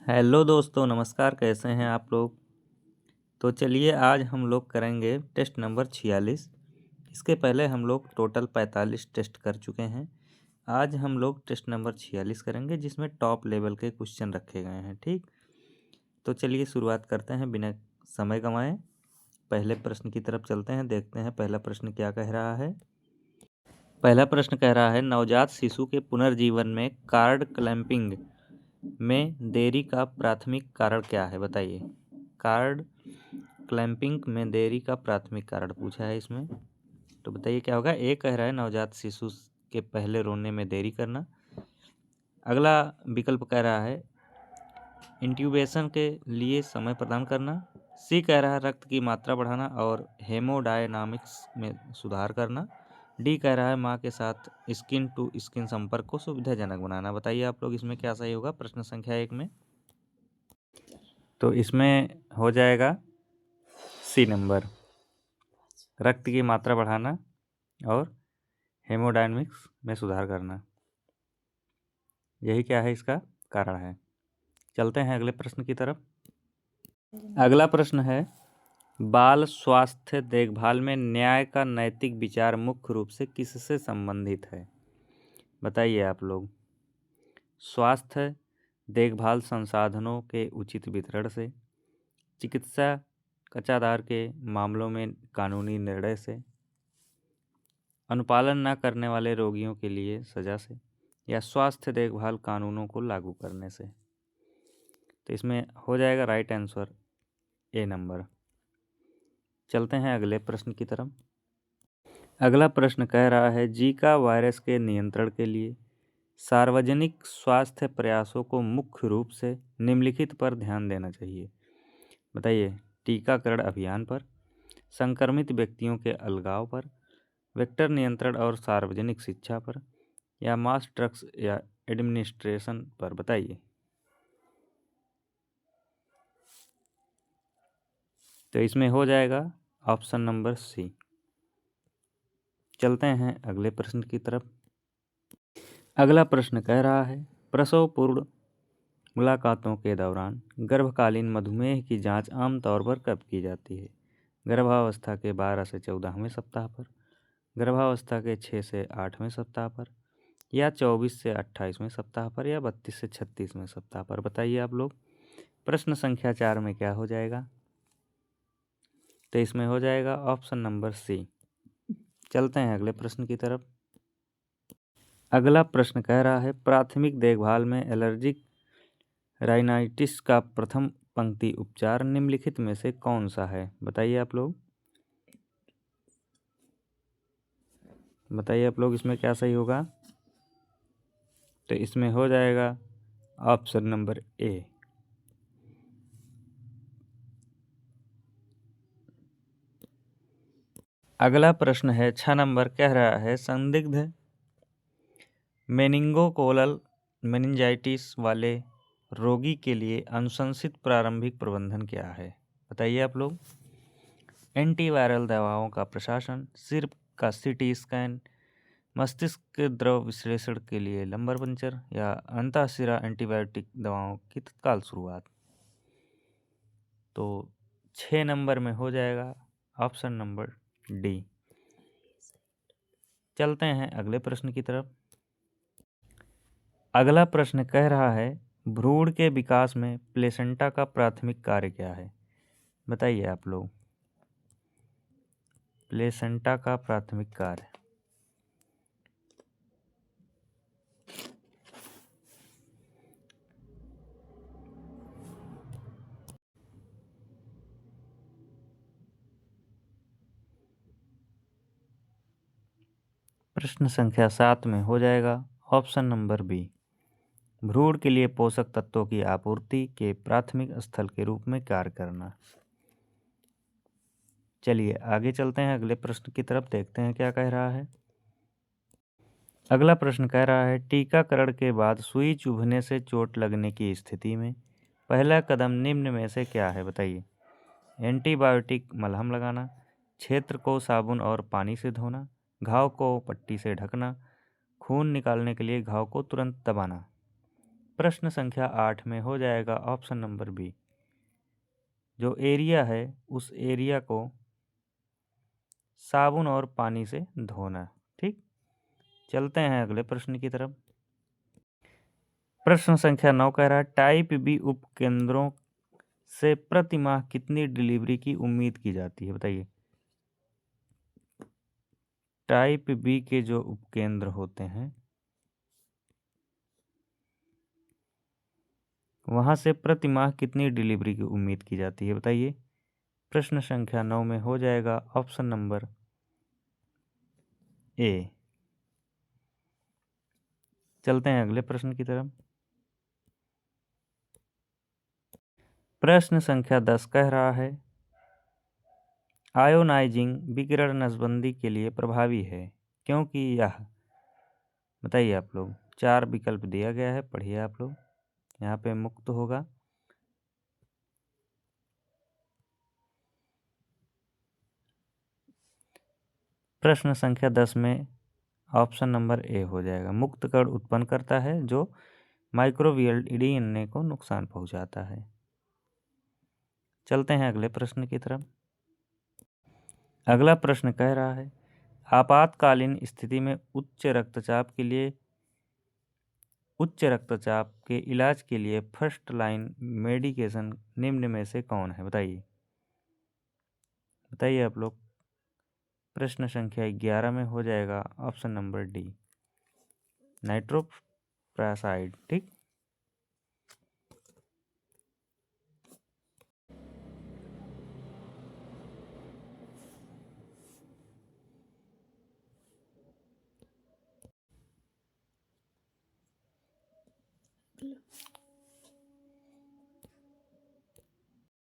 Hello दोस्तों, नमस्कार। कैसे हैं आप लोग। तो चलिए आज हम लोग करेंगे टेस्ट नंबर 46। इसके पहले हम लोग टोटल 45 टेस्ट कर चुके हैं। आज हम लोग टेस्ट नंबर 46 करेंगे जिसमें टॉप लेवल के क्वेश्चन रखे गए हैं। ठीक, तो चलिए शुरुआत करते हैं बिना समय गंवाए। पहले प्रश्न की तरफ चलते हैं, देखते हैं पहला प्रश्न क्या कह रहा है। पहला प्रश्न कह रहा है, नवजात शिशु के पुनर्जीवन में कार्ड क्लैंपिंग में देरी का प्राथमिक कारण क्या है, बताइए। कार्ड क्लैंपिंग में देरी का प्राथमिक कारण पूछा है इसमें, तो बताइए क्या होगा। ए कह रहा है नवजात शिशु के पहले रोने में देरी करना। अगला विकल्प कह रहा है इंट्यूबेशन के लिए समय प्रदान करना। सी कह रहा है रक्त की मात्रा बढ़ाना और हेमोडायनामिक्स में सुधार करना। डी कह रहा है माँ के साथ स्किन टू स्किन संपर्क को सुविधाजनक बनाना। बताइए आप लोग इसमें क्या सही होगा प्रश्न संख्या 1 में। तो इसमें हो जाएगा सी नंबर, रक्त की मात्रा बढ़ाना और हेमोडायनामिक्स में सुधार करना, यही क्या है इसका कारण है। चलते हैं अगले प्रश्न की तरफ। अगला प्रश्न है, बाल स्वास्थ्य देखभाल में न्याय का नैतिक विचार मुख्य रूप से किससे संबंधित है, बताइए आप लोग। स्वास्थ्य देखभाल संसाधनों के उचित वितरण से, चिकित्सा कचादार के मामलों में कानूनी निर्णय से, अनुपालन न करने वाले रोगियों के लिए सजा से, या स्वास्थ्य देखभाल कानूनों को लागू करने से। तो इसमें हो जाएगा राइट आंसर ए नंबर। चलते हैं अगले प्रश्न की तरफ। अगला प्रश्न कह रहा है जीका वायरस के नियंत्रण के लिए सार्वजनिक स्वास्थ्य प्रयासों को मुख्य रूप से निम्नलिखित पर ध्यान देना चाहिए, बताइए। टीकाकरण अभियान पर, संक्रमित व्यक्तियों के अलगाव पर, वेक्टर नियंत्रण और सार्वजनिक शिक्षा पर, या मास ड्रग्स या एडमिनिस्ट्रेशन पर, बताइए। तो इसमें हो जाएगा ऑप्शन नंबर सी। चलते हैं अगले प्रश्न की तरफ। अगला प्रश्न कह रहा है प्रसव पूर्व मुलाकातों के दौरान गर्भकालीन मधुमेह की जांच आमतौर पर कब की जाती है। गर्भावस्था के 12 से 14वें सप्ताह पर, गर्भावस्था के 6 से 8वें सप्ताह पर, या 24 से 28वें सप्ताह पर, या 32 से 36वें सप्ताह पर, बताइए आप लोग। प्रश्न संख्या 4 में क्या हो जाएगा। तो इसमें हो जाएगा ऑप्शन नंबर सी। चलते हैं अगले प्रश्न की तरफ। अगला प्रश्न कह रहा है प्राथमिक देखभाल में एलर्जिक राइनाइटिस का प्रथम पंक्ति उपचार निम्नलिखित में से कौन सा है, बताइए आप लोग। बताइए आप लोग इसमें क्या सही होगा। तो इसमें हो जाएगा ऑप्शन नंबर ए। अगला प्रश्न है 6 नंबर, कह रहा है संदिग्ध मेनिंगोकोकल मेनिंजाइटिस वाले रोगी के लिए अनुशंसित प्रारंभिक प्रबंधन क्या है, बताइए आप लोग। एंटीवायरल दवाओं का प्रशासन, सिर का सीटी स्कैन, मस्तिष्क के द्रव विश्लेषण के लिए लंबर पंचर, या अंतःशिरा एंटीबायोटिक दवाओं की तत्काल शुरुआत। तो 6 नंबर में हो जाएगा ऑप्शन नंबर डी। चलते हैं अगले प्रश्न की तरफ। अगला प्रश्न कह रहा है भ्रूण के विकास में प्लेसेंटा का प्राथमिक कार्य क्या है, बताइए आप लोग। प्लेसेंटा का प्राथमिक कार्य। प्रश्न संख्या 7 में हो जाएगा ऑप्शन नंबर बी। भ्रूण के लिए पोषक तत्वों की आपूर्ति के प्राथमिक स्थल के रूप में कार्य करना। चलिए आगे चलते हैं अगले प्रश्न की तरफ, देखते हैं क्या कह रहा है। अगला प्रश्न कह रहा है टीकाकरण के बाद सुई चुभने से चोट लगने की स्थिति में पहला कदम निम्न में से क्या है, बताइए। एंटीबायोटिक मलहम लगाना, क्षेत्र को साबुन और पानी से धोना, घाव को पट्टी से ढकना, खून निकालने के लिए घाव को तुरंत दबाना। प्रश्न संख्या 8 में हो जाएगा ऑप्शन नंबर बी। जो एरिया है उस एरिया को साबुन और पानी से धोना। ठीक, चलते हैं अगले प्रश्न की तरफ। प्रश्न संख्या 9 कह रहा है टाइप बी उपकेंद्रों से प्रति माह कितनी डिलीवरी की उम्मीद की जाती है, बताइए। टाइप बी के जो उपकेंद्र होते हैं वहां से प्रति माह कितनी डिलीवरी की उम्मीद की जाती है, बताइए। प्रश्न संख्या 9 में हो जाएगा ऑप्शन नंबर ए। चलते हैं अगले प्रश्न की तरफ। प्रश्न संख्या 10 कह रहा है आयोनाइजिंग विकिरण नसबंदी के लिए प्रभावी है क्योंकि यह, बताइए आप लोग। 4 विकल्प दिया गया है, पढ़िए आप लोग। यहाँ पे मुक्त होगा। प्रश्न संख्या 10 में ऑप्शन नंबर ए हो जाएगा। मुक्त कण उत्पन्न करता है जो माइक्रोबियल डीएनए को नुकसान पहुंचाता है। चलते हैं अगले प्रश्न की तरफ। अगला प्रश्न कह रहा है आपातकालीन स्थिति में उच्च रक्तचाप के इलाज के लिए फर्स्ट लाइन मेडिकेशन निम्न में से कौन है, बताइए। बताइए आप लोग। प्रश्न संख्या 11 में हो जाएगा ऑप्शन नंबर डी, नाइट्रोप्रासाइड। ठीक,